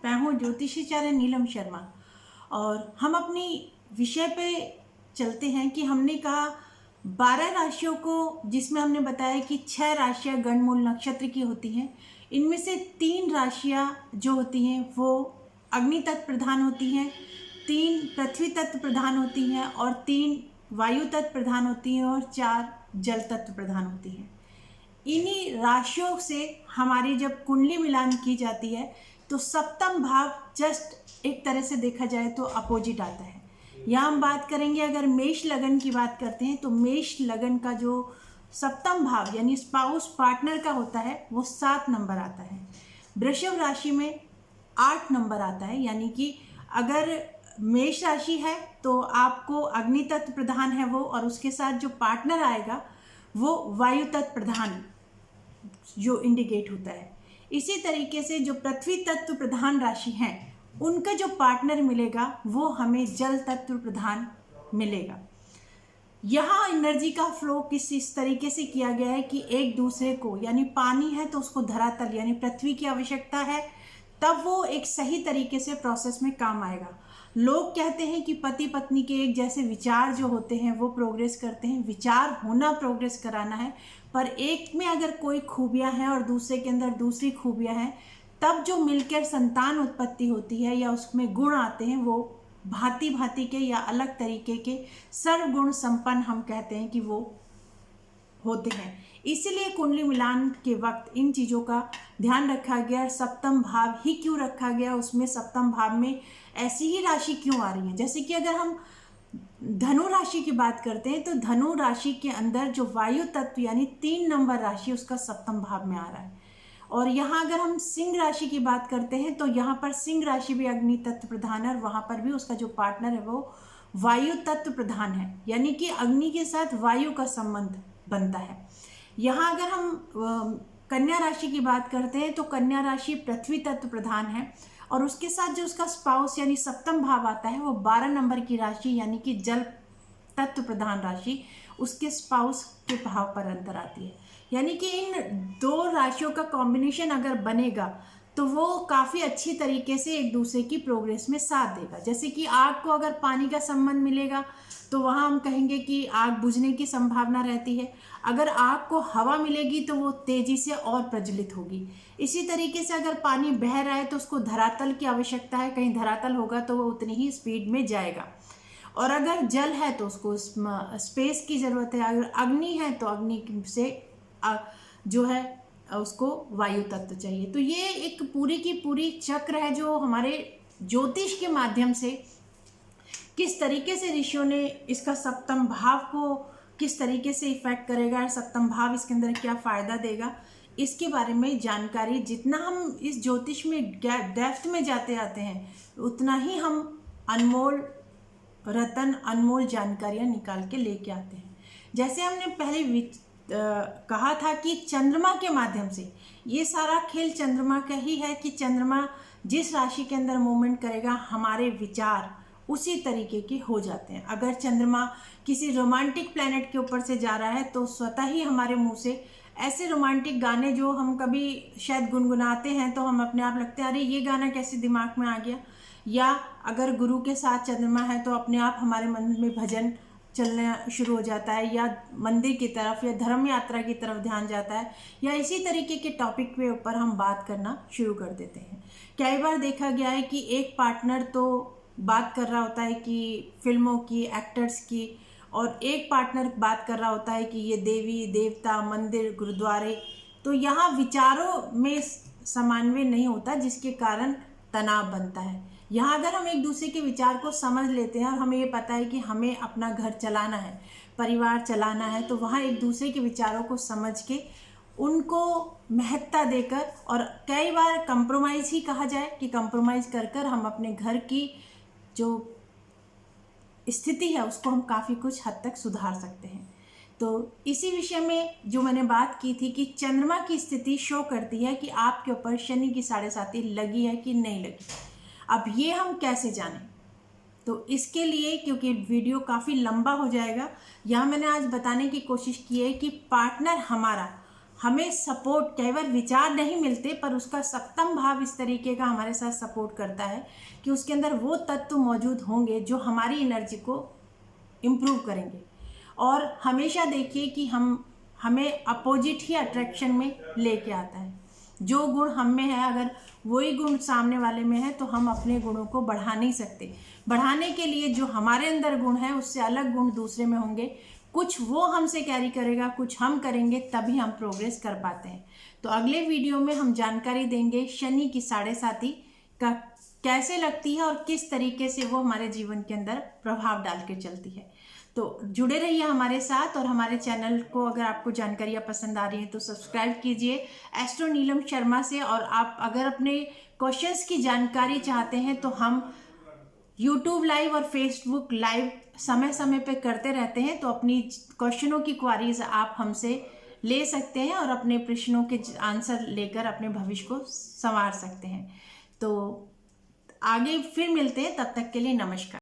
मैं हूँ ज्योतिषाचार्य नीलम शर्मा और हम अपनी विषय पे चलते हैं कि हमने कहा 12 राशियों को, जिसमें हमने बताया कि 6 राशियाँ गणमूल नक्षत्र की होती हैं। इनमें से 3 राशियाँ जो होती हैं वो अग्नि तत्व प्रधान होती हैं, 3 पृथ्वी तत्व प्रधान होती हैं और 3 वायु तत्व प्रधान होती हैं और 4 जल तत्व प्रधान होती हैं। इन्हीं राशियों से हमारी जब कुंडली मिलान की जाती है तो सप्तम भाव जस्ट एक तरह से देखा जाए तो अपोजिट आता है। यहाँ हम बात करेंगे, अगर मेष लगन की बात करते हैं तो मेष लगन का जो सप्तम भाव यानी स्पाउस पार्टनर का होता है वो 7 नंबर आता है। वृषभ राशि में 8 नंबर आता है, यानी कि अगर मेष राशि है तो आपको अग्नि तत्व प्रधान है वो, और उसके साथ जो पार्टनर आएगा वो वायु तत्व प्रधान जो इंडिकेट होता है। इसी तरीके से जो पृथ्वी तत्व प्रधान राशि हैं उनका जो पार्टनर मिलेगा वो हमें जल तत्व प्रधान मिलेगा। यहाँ एनर्जी का फ्लो इस तरीके से किया गया है कि एक दूसरे को, यानी पानी है तो उसको धरातल यानी पृथ्वी की आवश्यकता है, तब वो एक सही तरीके से प्रोसेस में काम आएगा। लोग कहते हैं कि पति पत्नी के एक जैसे विचार जो होते हैं वो प्रोग्रेस करते हैं, विचार होना प्रोग्रेस कराना है, पर एक में अगर कोई खूबियां हैं और दूसरे के अंदर दूसरी खूबियां हैं तब जो मिलकर संतान उत्पत्ति होती है या उसमें गुण आते हैं वो भांति भांति के या अलग तरीके के सर्वगुण संपन्न हम कहते हैं कि वो होते हैं। इसीलिए कुंडली मिलान के वक्त इन चीज़ों का ध्यान रखा गया। सप्तम भाव ही क्यों रखा गया, उसमें सप्तम भाव में ऐसी ही राशि क्यों आ रही है। जैसे कि अगर हम धनु राशि की बात करते हैं तो धनु राशि के अंदर जो वायु तत्व यानी 3 नंबर राशि उसका सप्तम भाव में आ रहा है। और यहाँ अगर हम सिंह राशि की बात करते हैं तो यहाँ पर सिंह राशि भी अग्नि तत्व प्रधान है और वहाँ पर भी उसका जो पार्टनर है वो वायु तत्व प्रधान है, यानी कि अग्नि के साथ वायु का संबंध बनता है। यहाँ अगर हम कन्या राशि की बात करते हैं तो कन्या राशि पृथ्वी तत्व प्रधान है और उसके साथ जो उसका स्पाउस यानी सप्तम भाव आता है वो 12 नंबर की राशि यानी कि जल तत्व प्रधान राशि उसके स्पाउस के भाव पर अंतर आती है। यानी कि इन 2 राशियों का कॉम्बिनेशन अगर बनेगा तो वो काफ़ी अच्छी तरीके से एक दूसरे की प्रोग्रेस में साथ देगा। जैसे कि आग को अगर पानी का संबंध मिलेगा तो वहाँ हम कहेंगे कि आग बुझने की संभावना रहती है, अगर आग को हवा मिलेगी तो वो तेज़ी से और प्रज्वलित होगी। इसी तरीके से अगर पानी बह रहा है तो उसको धरातल की आवश्यकता है, कहीं धरातल होगा तो वो उतनी ही स्पीड में जाएगा। और अगर जल है तो उसको स्पेस की ज़रूरत है, अगर अग्नि है तो अग्नि से जो है उसको वायु तत्व चाहिए। तो ये एक पूरी की पूरी चक्र है जो हमारे ज्योतिष के माध्यम से किस तरीके से ऋषियों ने इसका सप्तम भाव को किस तरीके से इफेक्ट करेगा, सप्तम भाव इसके अंदर क्या फ़ायदा देगा, इसके बारे में जानकारी जितना हम इस ज्योतिष में डेप्थ में जाते आते हैं उतना ही हम अनमोल रतन अनमोल जानकारियाँ निकाल के लेके आते हैं। जैसे हमने पहले कहा था कि चंद्रमा के माध्यम से ये सारा खेल चंद्रमा का ही है कि चंद्रमा जिस राशि के अंदर मूवमेंट करेगा हमारे विचार उसी तरीके के हो जाते हैं। अगर चंद्रमा किसी रोमांटिक प्लैनेट के ऊपर से जा रहा है तो स्वतः ही हमारे मुंह से ऐसे रोमांटिक गाने जो हम कभी शायद गुनगुनाते हैं तो हम अपने आप लगते हैं अरे ये गाना कैसे दिमाग में आ गया। या अगर गुरु के साथ चंद्रमा है तो अपने आप हमारे मन में भजन चलना शुरू हो जाता है, या मंदिर की तरफ या धर्म यात्रा की तरफ ध्यान जाता है, या इसी तरीके के टॉपिक के ऊपर हम बात करना शुरू कर देते हैं। कई बार देखा गया है कि एक पार्टनर तो बात कर रहा होता है कि फिल्मों की, एक्टर्स की, और एक पार्टनर बात कर रहा होता है कि ये देवी देवता मंदिर गुरुद्वारे। तो यहाँ विचारों में समन्वय नहीं होता जिसके कारण तनाव बनता है। यहाँ अगर हम एक दूसरे के विचार को समझ लेते हैं और हमें ये पता है कि हमें अपना घर चलाना है, परिवार चलाना है, तो वहाँ एक दूसरे के विचारों को समझ के उनको महत्ता देकर, और कई बार कंप्रोमाइज़ ही कहा जाए कि कंप्रोमाइज़ कर कर हम अपने घर की जो स्थिति है उसको हम काफ़ी कुछ हद तक सुधार सकते हैं। तो इसी विषय में जो मैंने बात की थी कि चंद्रमा की स्थिति शो करती है कि आपके ऊपर शनि की 7.5 लगी है कि नहीं लगी। अब ये हम कैसे जानें, तो इसके लिए क्योंकि वीडियो काफ़ी लंबा हो जाएगा, यहाँ मैंने आज बताने की कोशिश की है कि पार्टनर हमारा हमें सपोर्ट, कई बार विचार नहीं मिलते पर उसका सप्तम भाव इस तरीके का हमारे साथ सपोर्ट करता है कि उसके अंदर वो तत्व मौजूद होंगे जो हमारी एनर्जी को इम्प्रूव करेंगे। और हमेशा देखिए कि हमें अपोजिट ही अट्रैक्शन में लेके आता है। जो गुण हम में है, अगर वही गुण सामने वाले में है तो हम अपने गुणों को बढ़ा नहीं सकते। बढ़ाने के लिए जो हमारे अंदर गुण है उससे अलग गुण दूसरे में होंगे, कुछ वो हमसे कैरी करेगा, कुछ हम करेंगे, तभी हम प्रोग्रेस कर पाते हैं। तो अगले वीडियो में हम जानकारी देंगे शनि की 7.5 का कैसे लगती है और किस तरीके से वो हमारे जीवन के अंदर प्रभाव डाल के चलती है। तो जुड़े रहिए हमारे साथ, और हमारे चैनल को अगर आपको जानकारियाँ पसंद आ रही हैं तो सब्सक्राइब कीजिए एस्ट्रो नीलम शर्मा से। और आप अगर अपने क्वेश्चंस की जानकारी चाहते हैं तो हम यूट्यूब लाइव और फेसबुक लाइव समय समय पे करते रहते हैं, तो अपनी क्वेश्चनों की क्वारीज आप हमसे ले सकते हैं और अपने प्रश्नों के आंसर लेकर अपने भविष्य को संवार सकते हैं। तो आगे फिर मिलते हैं, तब तक के लिए नमस्कार।